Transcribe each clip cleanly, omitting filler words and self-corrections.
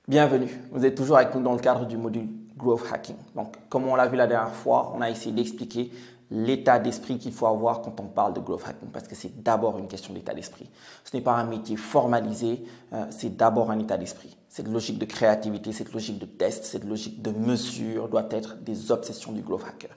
Bienvenue, vous êtes toujours avec nous dans le cadre du module Growth Hacking. Donc, comme on l'a vu la dernière fois, on a essayé d'expliquer l'état d'esprit qu'il faut avoir quand on parle de Growth Hacking parce que c'est d'abord une question d'état d'esprit. Ce n'est pas un métier formalisé, c'est d'abord un état d'esprit. Cette logique de créativité, cette logique de test, cette logique de mesure doit être des obsessions du Growth Hacker.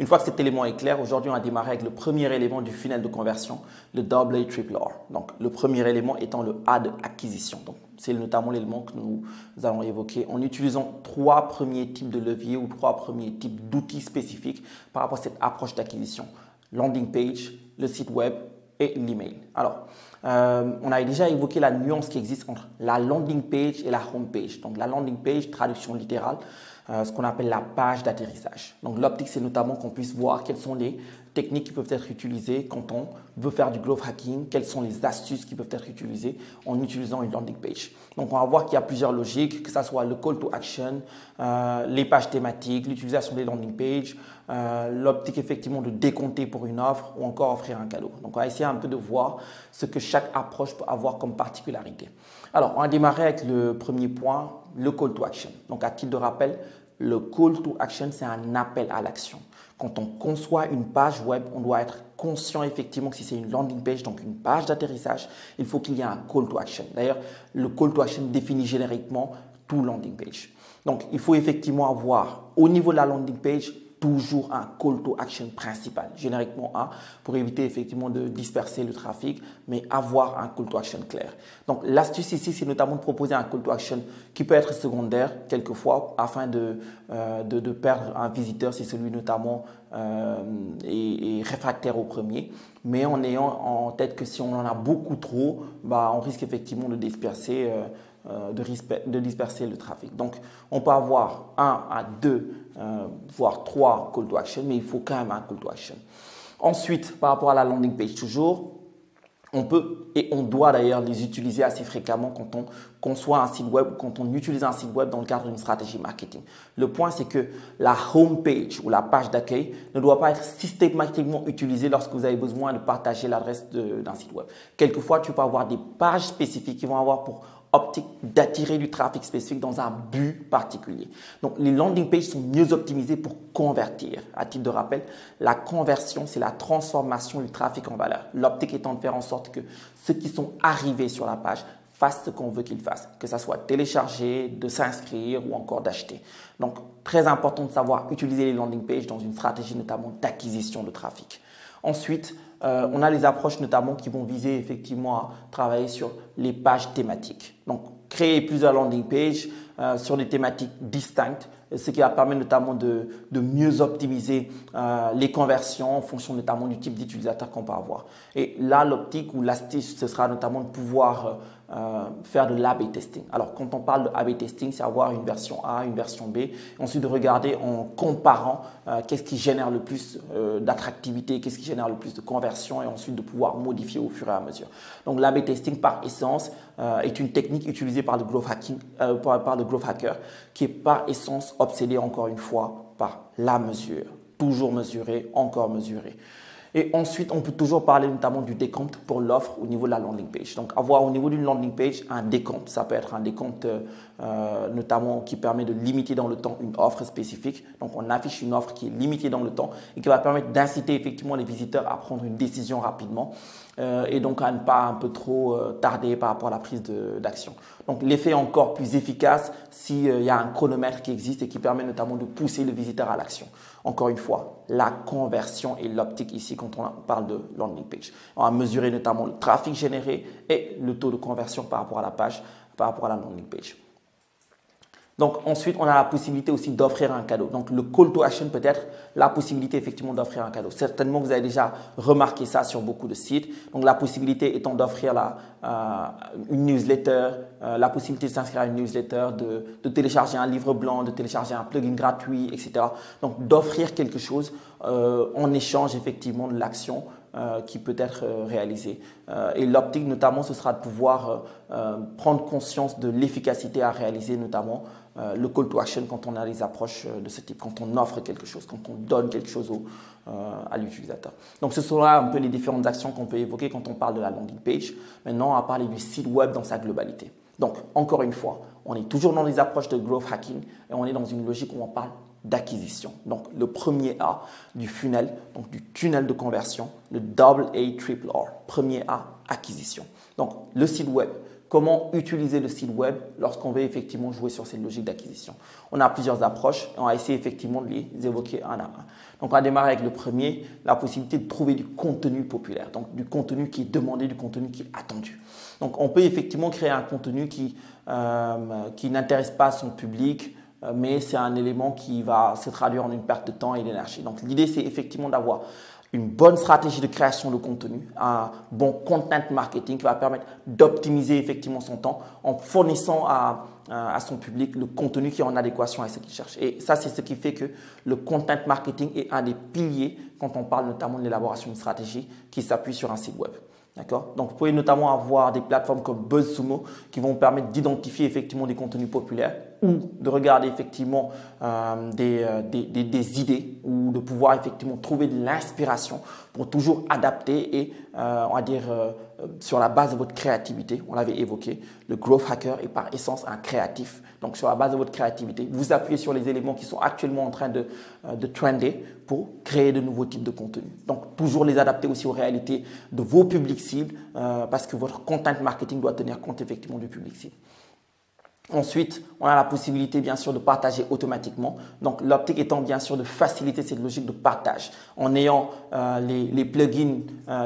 Une fois que cet élément est clair, aujourd'hui on va démarrer avec le premier élément du funnel de conversion, le double A triple R. Donc le premier élément étant le A de acquisition. Donc c'est notamment l'élément que nous allons évoquer en utilisant trois premiers types de leviers ou trois premiers types d'outils spécifiques par rapport à cette approche d'acquisition. Landing page, le site web et l'email. Alors, on avait déjà évoqué la nuance qui existe entre la landing page et la home page. Donc la landing page, traduction littérale, ce qu'on appelle la page d'atterrissage. Donc l'optique, c'est notamment qu'on puisse voir quelles sont les techniques qui peuvent être utilisées quand on veut faire du growth hacking, quelles sont les astuces qui peuvent être utilisées en utilisant une landing page. Donc on va voir qu'il y a plusieurs logiques, que ce soit le call to action, les pages thématiques, l'utilisation des landing pages, l'optique effectivement de décompter pour une offre ou encore offrir un cadeau. Donc on va essayer un peu de voir ce que chaque approche peut avoir comme particularité. Alors on va démarrer avec le premier point, le call to action. Donc à titre de rappel, le call to action, c'est un appel à l'action. Quand on conçoit une page web, on doit être conscient effectivement que si c'est une landing page, donc une page d'atterrissage, il faut qu'il y ait un call to action. D'ailleurs, le call to action définit génériquement tout landing page. Donc, il faut effectivement avoir au niveau de la landing page toujours un call to action principal, génériquement un, pour éviter effectivement de disperser le trafic, mais avoir un call to action clair. Donc l'astuce ici, c'est notamment de proposer un call to action qui peut être secondaire quelquefois afin de perdre un visiteur si celui notamment est réfractaire au premier, mais en ayant en tête que si on en a beaucoup trop, on risque effectivement de disperser le trafic. Donc, on peut avoir 1 à 2, voire 3 call to action, mais il faut quand même un call to action. Ensuite, par rapport à la landing page toujours, on peut et on doit d'ailleurs les utiliser assez fréquemment quand on conçoit un site web ou quand on utilise un site web dans le cadre d'une stratégie marketing. Le point, c'est que la home page ou la page d'accueil ne doit pas être systématiquement utilisée lorsque vous avez besoin de partager l'adresse d'un site web. Quelquefois, tu peux avoir des pages spécifiques qui vont avoir pour optique d'attirer du trafic spécifique dans un but particulier. Donc, les landing pages sont mieux optimisées pour convertir. À titre de rappel, la conversion, c'est la transformation du trafic en valeur. L'optique étant de faire en sorte que ceux qui sont arrivés sur la page fassent ce qu'on veut qu'ils fassent, que ça soit télécharger, de s'inscrire ou encore d'acheter. Donc, très important de savoir utiliser les landing pages dans une stratégie notamment d'acquisition de trafic. Ensuite, on a les approches notamment qui vont viser effectivement à travailler sur les pages thématiques. Donc, créer plusieurs landing pages sur des thématiques distinctes, ce qui va permettre notamment de mieux optimiser les conversions en fonction notamment du type d'utilisateur qu'on peut avoir. Et là, l'optique ou l'astuce, ce sera notamment de pouvoir faire de l'A/B testing. Alors, quand on parle de A/B testing, c'est avoir une version A, une version B, et ensuite de regarder en comparant qu'est-ce qui génère le plus d'attractivité, qu'est-ce qui génère le plus de conversion, et ensuite de pouvoir modifier au fur et à mesure. Donc, l'A/B testing, par essence, est une technique utilisée par le growth hacking, par le growth hacker, qui est par essence obsédé encore une fois par la mesure. Toujours mesurer, encore mesurer. Et ensuite, on peut toujours parler notamment du décompte pour l'offre au niveau de la landing page. Donc, avoir au niveau d'une landing page un décompte. Ça peut être un décompte notamment qui permet de limiter dans le temps une offre spécifique. Donc, on affiche une offre qui est limitée dans le temps et qui va permettre d'inciter effectivement les visiteurs à prendre une décision rapidement et donc à ne pas un peu trop tarder par rapport à la prise d'action. Donc, l'effet est encore plus efficace s'il y a un chronomètre qui existe et qui permet notamment de pousser le visiteur à l'action. Encore une fois, la conversion et l'optique ici quand on parle de landing page. On va mesurer notamment le trafic généré et le taux de conversion par rapport à la page, par rapport à la landing page. Donc ensuite, on a la possibilité aussi d'offrir un cadeau. Donc le call to action peut être la possibilité effectivement d'offrir un cadeau. Certainement, vous avez déjà remarqué ça sur beaucoup de sites. Donc la possibilité étant d'offrir une newsletter, la possibilité de s'inscrire à une newsletter, de télécharger un livre blanc, de télécharger un plugin gratuit, etc. Donc d'offrir quelque chose en échange effectivement de l'action qui peut être réalisée. Et l'optique notamment, ce sera de pouvoir prendre conscience de l'efficacité à réaliser notamment le call to action quand on a des approches de ce type, quand on offre quelque chose, quand on donne quelque chose à l'utilisateur. Donc ce sont là un peu les différentes actions qu'on peut évoquer quand on parle de la landing page. Maintenant, on va parler du site web dans sa globalité. Donc encore une fois, on est toujours dans des approches de growth hacking et on est dans une logique où on parle d'acquisition. Donc, le premier A du funnel, donc du tunnel de conversion, le double A, triple R. Premier A, acquisition. Donc, le site web. Comment utiliser le site web lorsqu'on veut effectivement jouer sur cette logique d'acquisition? On a plusieurs approches et on va essayer effectivement de les évoquer un à un. Donc, on va démarrer avec le premier, la possibilité de trouver du contenu populaire, donc du contenu qui est demandé, du contenu qui est attendu. Donc, on peut effectivement créer un contenu qui n'intéresse pas son public, mais c'est un élément qui va se traduire en une perte de temps et d'énergie. Donc, l'idée, c'est effectivement d'avoir une bonne stratégie de création de contenu, un bon content marketing qui va permettre d'optimiser effectivement son temps en fournissant à son public le contenu qui est en adéquation avec ce qu'il cherche. Et ça, c'est ce qui fait que le content marketing est un des piliers quand on parle notamment de l'élaboration d'une stratégie qui s'appuie sur un site web. D'accord? Donc, vous pouvez notamment avoir des plateformes comme BuzzSumo qui vont vous permettre d'identifier effectivement des contenus populaires ou de regarder effectivement des idées ou de pouvoir effectivement trouver de l'inspiration pour toujours adapter et on va dire sur la base de votre créativité, on l'avait évoqué, le growth hacker est par essence un créatif. Donc, sur la base de votre créativité, vous appuyez sur les éléments qui sont actuellement en train de trender pour créer de nouveaux types de contenus. Donc, toujours les adapter aussi aux réalités de vos publics cibles parce que votre content marketing doit tenir compte effectivement du public cible. Ensuite, on a la possibilité bien sûr de partager automatiquement. Donc, l'optique étant bien sûr de faciliter cette logique de partage en ayant les plugins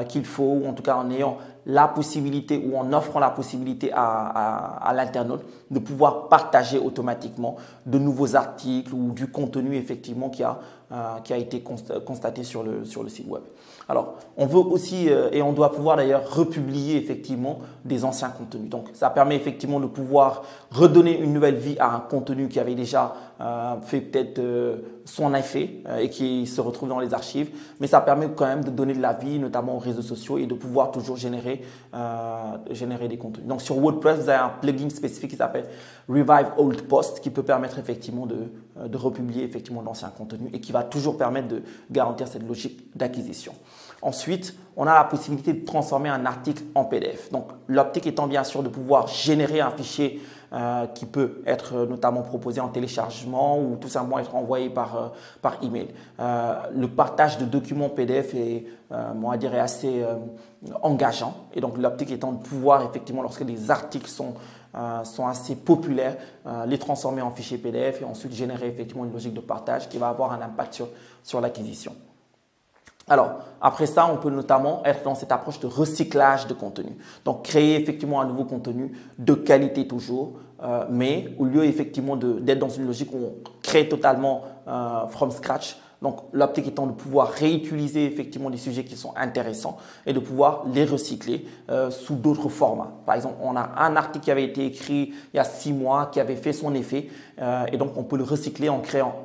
qu'il faut ou en tout cas en ayant la possibilité ou en offrant la possibilité à l'internaute de pouvoir partager automatiquement de nouveaux articles ou du contenu effectivement qui a été constaté sur le site web. Alors, on veut aussi et on doit pouvoir d'ailleurs republier effectivement des anciens contenus. Donc, ça permet effectivement de pouvoir redonner une nouvelle vie à un contenu qui avait déjà fait peut-être son effet et qui se retrouve dans les archives. Mais ça permet quand même de donner de la vie, notamment aux réseaux sociaux et de pouvoir toujours générer des contenus. Donc, sur WordPress, vous avez un plugin spécifique qui s'appelle Revive Old Post qui peut permettre effectivement de republier effectivement d'anciens contenus et qui va toujours permettre de garantir cette logique d'acquisition. Ensuite, on a la possibilité de transformer un article en PDF. Donc, l'optique étant bien sûr de pouvoir générer un fichier qui peut être notamment proposé en téléchargement ou tout simplement être envoyé par email. Le partage de documents PDF est, on va dire, assez engageant. Et donc, l'optique étant de pouvoir effectivement, lorsque les articles sont assez populaires, les transformer en fichier PDF et ensuite générer effectivement une logique de partage qui va avoir un impact sur l'acquisition. Alors, après ça, on peut notamment être dans cette approche de recyclage de contenu. Donc, créer effectivement un nouveau contenu de qualité toujours, mais au lieu effectivement d'être dans une logique où on crée totalement from scratch. Donc, l'optique étant de pouvoir réutiliser effectivement des sujets qui sont intéressants et de pouvoir les recycler sous d'autres formats. Par exemple, on a un article qui avait été écrit il y a 6 mois, qui avait fait son effet et donc on peut le recycler en créant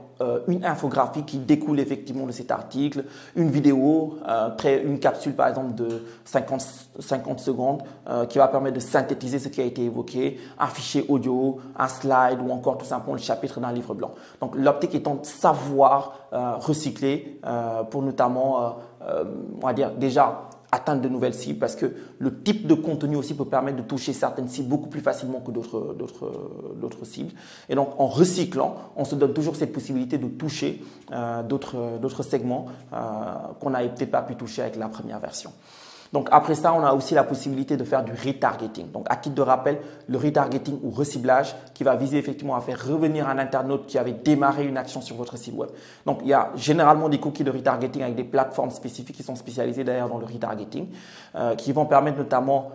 une infographie qui découle effectivement de cet article, une vidéo, une capsule par exemple de 50 secondes qui va permettre de synthétiser ce qui a été évoqué, un fichier audio, un slide ou encore tout simplement le chapitre d'un livre blanc. Donc l'optique étant de savoir recycler pour notamment, on va dire déjà atteindre de nouvelles cibles parce que le type de contenu aussi peut permettre de toucher certaines cibles beaucoup plus facilement que d'autres cibles. Et donc, en recyclant, on se donne toujours cette possibilité de toucher d'autres segments qu'on n'avait peut-être pas pu toucher avec la première version. Donc, après ça, on a aussi la possibilité de faire du retargeting. Donc, à titre de rappel, le retargeting ou reciblage qui va viser effectivement à faire revenir un internaute qui avait démarré une action sur votre site web. Donc, il y a généralement des cookies de retargeting avec des plateformes spécifiques qui sont spécialisées d'ailleurs dans le retargeting qui vont permettre notamment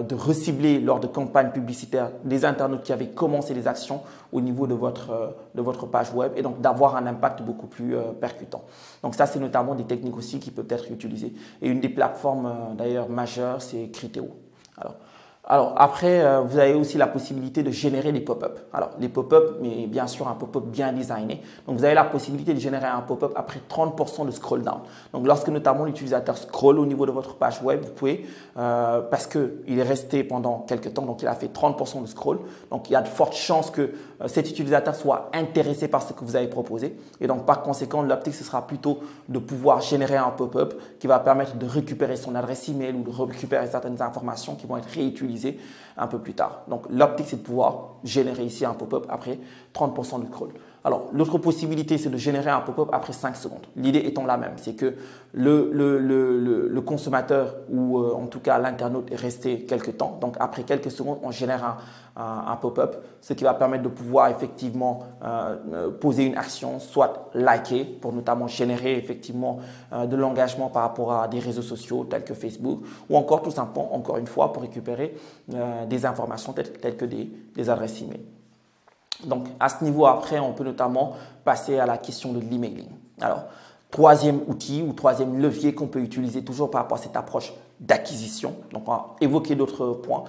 de recibler lors de campagnes publicitaires des internautes qui avaient commencé les actions au niveau de votre page web et donc d'avoir un impact beaucoup plus percutant. Donc, ça, c'est notamment des techniques aussi qui peuvent être utilisées. Et une des plateformes d'ailleurs majeure, c'est Criteo. Alors après, vous avez aussi la possibilité de générer des pop-up. Alors les pop-up, mais bien sûr un pop-up bien designé. Donc vous avez la possibilité de générer un pop-up après 30% de scroll down. Donc lorsque notamment l'utilisateur scroll au niveau de votre page web, vous pouvez, parce qu'il est resté pendant quelques temps, donc il a fait 30% de scroll. Donc il y a de fortes chances que cet utilisateur soit intéressé par ce que vous avez proposé. Et donc, par conséquent, l'optique, ce sera plutôt de pouvoir générer un pop-up qui va permettre de récupérer son adresse email ou de récupérer certaines informations qui vont être réutilisées un peu plus tard. Donc, l'optique, c'est de pouvoir générer ici un pop-up après 30% du crawl. Alors, l'autre possibilité, c'est de générer un pop-up après 5 secondes. L'idée étant la même, c'est que le consommateur ou en tout cas l'internaute est resté quelques temps. Donc, après quelques secondes, on génère un pop-up, ce qui va permettre de pouvoir effectivement poser une action, soit liker pour notamment générer effectivement de l'engagement par rapport à des réseaux sociaux tels que Facebook ou encore tout simplement, encore une fois, pour récupérer des informations telles que des adresses email. Donc, à ce niveau, après, on peut notamment passer à la question de l'emailing. Alors, troisième outil ou troisième levier qu'on peut utiliser toujours par rapport à cette approche d'acquisition. Donc, on va évoquer d'autres points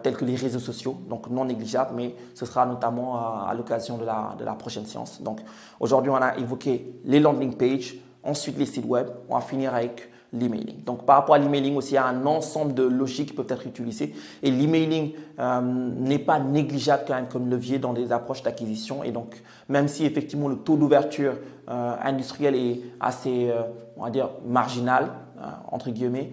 tels que les réseaux sociaux, donc non négligeables, mais ce sera notamment à l'occasion de la prochaine séance. Donc, aujourd'hui, on a évoqué les landing pages, ensuite les sites web, on va finir avec l'emailing. Donc, par rapport à l'emailing aussi, il y a un ensemble de logiques qui peuvent être utilisées et l'emailing n'est pas négligeable quand même comme levier dans des approches d'acquisition. Et donc, même si effectivement le taux d'ouverture industrielle est assez, on va dire, marginal, entre guillemets,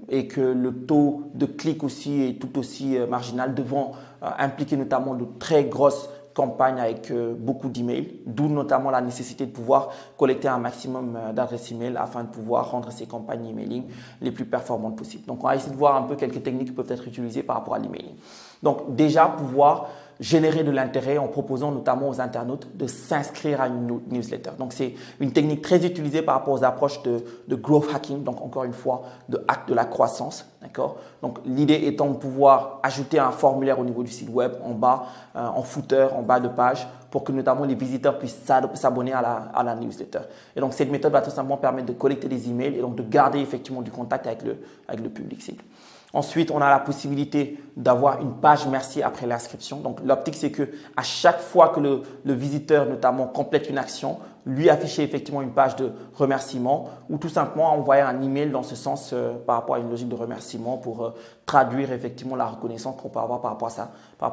et que le taux de clic aussi est tout aussi marginal, devant impliquer notamment de très grosses campagne avec beaucoup d'emails, d'où notamment la nécessité de pouvoir collecter un maximum d'adresses email afin de pouvoir rendre ces campagnes emailing les plus performantes possibles. Donc, on va essayer de voir un peu quelques techniques qui peuvent être utilisées par rapport à l'emailing. Donc, déjà, pouvoir générer de l'intérêt en proposant notamment aux internautes de s'inscrire à une newsletter. Donc, c'est une technique très utilisée par rapport aux approches de growth hacking, donc encore une fois, de hack de la croissance. D'accord ? Donc, l'idée étant de pouvoir ajouter un formulaire au niveau du site web en bas, en footer, en bas de page, pour que notamment les visiteurs puissent s'abonner à la newsletter. Et donc, cette méthode va tout simplement permettre de collecter des emails et donc de garder effectivement du contact avec le public cible. Ensuite, on a la possibilité d'avoir une page merci après l'inscription. Donc, l'optique, c'est que à chaque fois que le visiteur, notamment, complète une action, lui afficher effectivement une page de remerciement ou tout simplement envoyer un email dans ce sens par rapport à une logique de remerciement pour traduire effectivement la reconnaissance qu'on peut avoir par rapport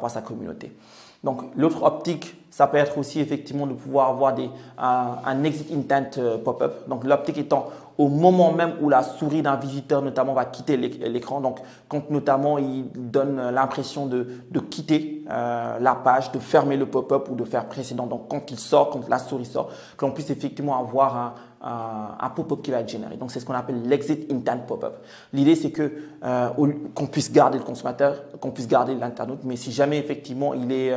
à sa communauté. Donc, l'autre optique, ça peut être aussi effectivement de pouvoir avoir un exit intent pop-up. Donc, l'optique étant au moment même où la souris d'un visiteur notamment va quitter l'écran. Donc, quand notamment il donne l'impression de quitter la page, de fermer le pop-up ou de faire précédent. Donc, quand il sort, quand la souris sort, que l'on puisse effectivement avoir un pop-up qui va être généré. Donc, c'est ce qu'on appelle l'exit intent pop-up. L'idée, c'est qu'on puisse garder le consommateur, qu'on puisse garder l'internaute, mais si jamais effectivement il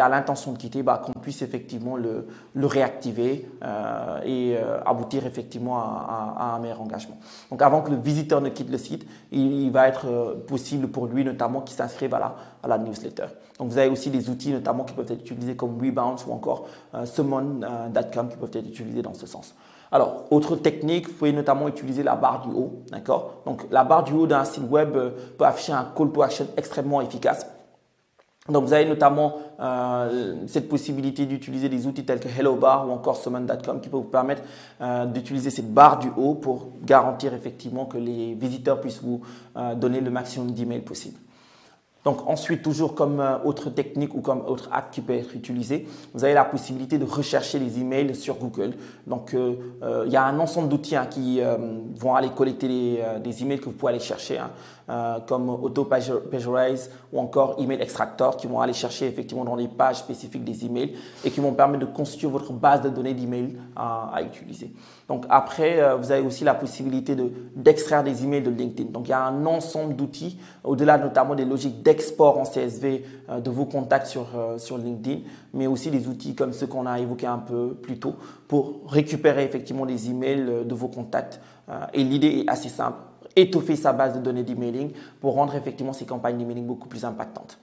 a l'intention de quitter, qu'on puisse effectivement le réactiver et aboutir effectivement à un meilleur engagement. Donc, avant que le visiteur ne quitte le site, il va être possible pour lui notamment qu'il s'inscrive à la newsletter. Donc, vous avez aussi des outils notamment qui peuvent être utilisés comme Rebounce ou encore Summon.com qui peuvent être utilisés dans ce sens. Alors, autre technique, vous pouvez notamment utiliser la barre du haut. D'accord ? Donc, la barre du haut d'un site web peut afficher un call to action extrêmement efficace. Donc, vous avez notamment cette possibilité d'utiliser des outils tels que HelloBar ou encore Summon.com qui peuvent vous permettre d'utiliser cette barre du haut pour garantir effectivement que les visiteurs puissent vous donner le maximum d'emails possible. Donc ensuite, toujours comme autre technique ou comme autre hack qui peut être utilisé, vous avez la possibilité de rechercher les emails sur Google. Donc il y a un ensemble d'outils qui vont aller collecter des emails que vous pouvez aller chercher, comme Auto-Pagerize ou encore Email Extractor qui vont aller chercher effectivement dans les pages spécifiques des emails et qui vont permettre de constituer votre base de données d'emails à utiliser. Donc après, vous avez aussi la possibilité d'extraire des emails de LinkedIn. Donc il y a un ensemble d'outils, au-delà notamment des logiques d'export en CSV de vos contacts sur LinkedIn, mais aussi des outils comme ceux qu'on a évoqués un peu plus tôt pour récupérer effectivement des emails de vos contacts. Et l'idée est assez simple, étoffer sa base de données d'emailing pour rendre effectivement ces campagnes d'emailing beaucoup plus impactantes.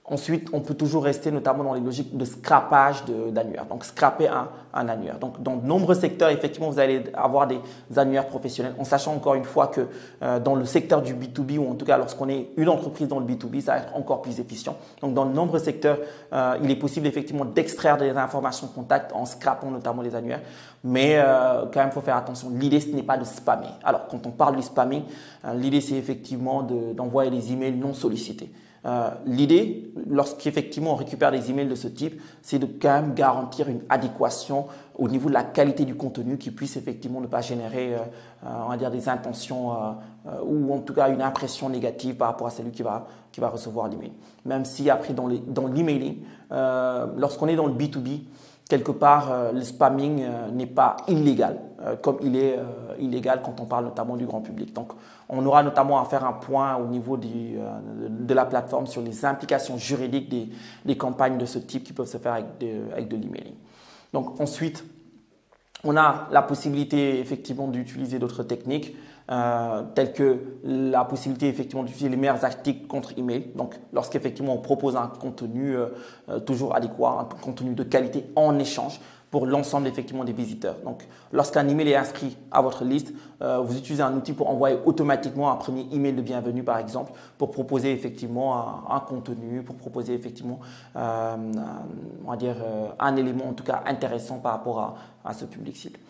Ensuite, on peut toujours rester notamment dans les logiques de scrapage d'annuaires. Donc, scraper un annuaire. Donc, dans de nombreux secteurs, effectivement, vous allez avoir des annuaires professionnels. En sachant encore une fois que dans le secteur du B2B, ou en tout cas lorsqu'on est une entreprise dans le B2B, ça va être encore plus efficient. Donc, dans de nombreux secteurs, il est possible effectivement d'extraire des informations de contact en scrapant notamment les annuaires. Mais quand même, il faut faire attention. L'idée, ce n'est pas de spammer. Alors, quand on parle du spamming, l'idée, c'est effectivement d'envoyer des emails non sollicités. L'idée, lorsqu'effectivement on récupère des emails de ce type, c'est de quand même garantir une adéquation au niveau de la qualité du contenu qui puisse effectivement ne pas générer on va dire des intentions ou en tout cas une impression négative par rapport à celui qui va recevoir l'email. Même si après dans l'emailing, lorsqu'on est dans le B2B, quelque part, le spamming n'est pas illégal, comme il est illégal quand on parle notamment du grand public. Donc, on aura notamment à faire un point au niveau de la plateforme sur les implications juridiques des campagnes de ce type qui peuvent se faire avec de l'emailing. Donc, ensuite, on a la possibilité effectivement d'utiliser d'autres techniques telles que la possibilité effectivement d'utiliser les meilleurs articles contre email. Donc, lorsqu'effectivement on propose un contenu toujours adéquat, un contenu de qualité en échange pour l'ensemble effectivement des visiteurs. Donc, lorsqu'un email est inscrit à votre liste, vous utilisez un outil pour envoyer automatiquement un premier email de bienvenue par exemple pour proposer effectivement un contenu, pour proposer effectivement on va dire un élément en tout cas intéressant par rapport à ce public cible.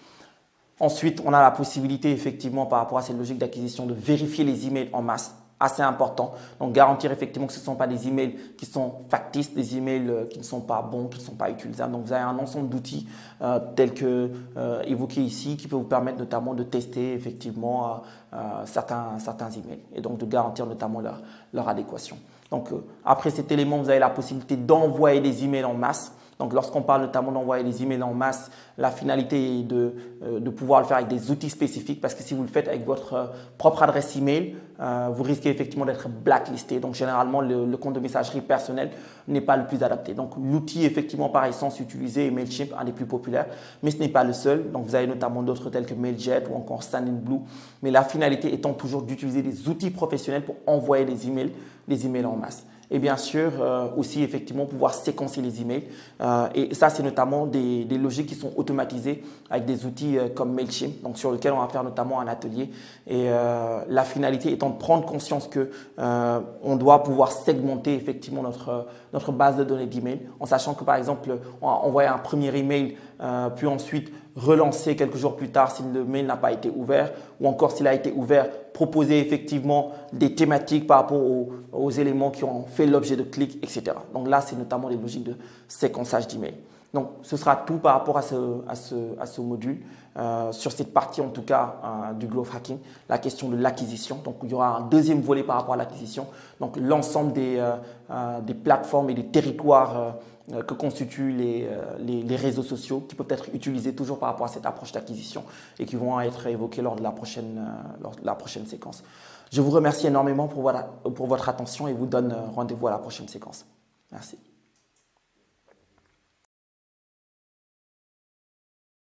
Ensuite, on a la possibilité effectivement par rapport à cette logique d'acquisition de vérifier les emails en masse, assez important. Donc, garantir effectivement que ce ne sont pas des emails qui sont factices, des emails qui ne sont pas bons, qui ne sont pas utilisables. Donc, vous avez un ensemble d'outils tels que évoqués ici qui peuvent vous permettre notamment de tester effectivement certains emails et donc de garantir notamment leur adéquation. Donc, après cet élément, vous avez la possibilité d'envoyer des emails en masse. Donc, lorsqu'on parle notamment d'envoyer des emails en masse, la finalité est de pouvoir le faire avec des outils spécifiques parce que si vous le faites avec votre propre adresse email, vous risquez effectivement d'être blacklisté. Donc, généralement, le compte de messagerie personnel n'est pas le plus adapté. Donc, l'outil effectivement par essence utilisé est Mailchimp, un des plus populaires, mais ce n'est pas le seul. Donc, vous avez notamment d'autres tels que Mailjet ou encore Sendinblue. Mais la finalité étant toujours d'utiliser des outils professionnels pour envoyer des emails en masse. Et bien sûr, aussi effectivement pouvoir séquencer les emails. Et ça, c'est notamment des logiques qui sont automatisées avec des outils comme Mailchimp, donc sur lequel on va faire notamment un atelier. Et la finalité étant de prendre conscience que on doit pouvoir segmenter effectivement notre base de données d'email, en sachant que par exemple, on va envoyer un premier email, puis ensuite relancer quelques jours plus tard si le mail n'a pas été ouvert, ou encore s'il a été ouvert, proposer effectivement des thématiques par rapport aux éléments qui ont fait l'objet de clics, etc. Donc là, c'est notamment les logiques de séquençage d'email. Donc, ce sera tout par rapport à ce module. Sur cette partie, en tout cas, du growth hacking, la question de l'acquisition. Donc, il y aura un deuxième volet par rapport à l'acquisition. Donc, l'ensemble des plateformes et des territoires que constituent les réseaux sociaux qui peuvent être utilisés toujours par rapport à cette approche d'acquisition et qui vont être évoqués lors de la prochaine séquence. Je vous remercie énormément pour votre attention et vous donne rendez-vous à la prochaine séquence. Merci.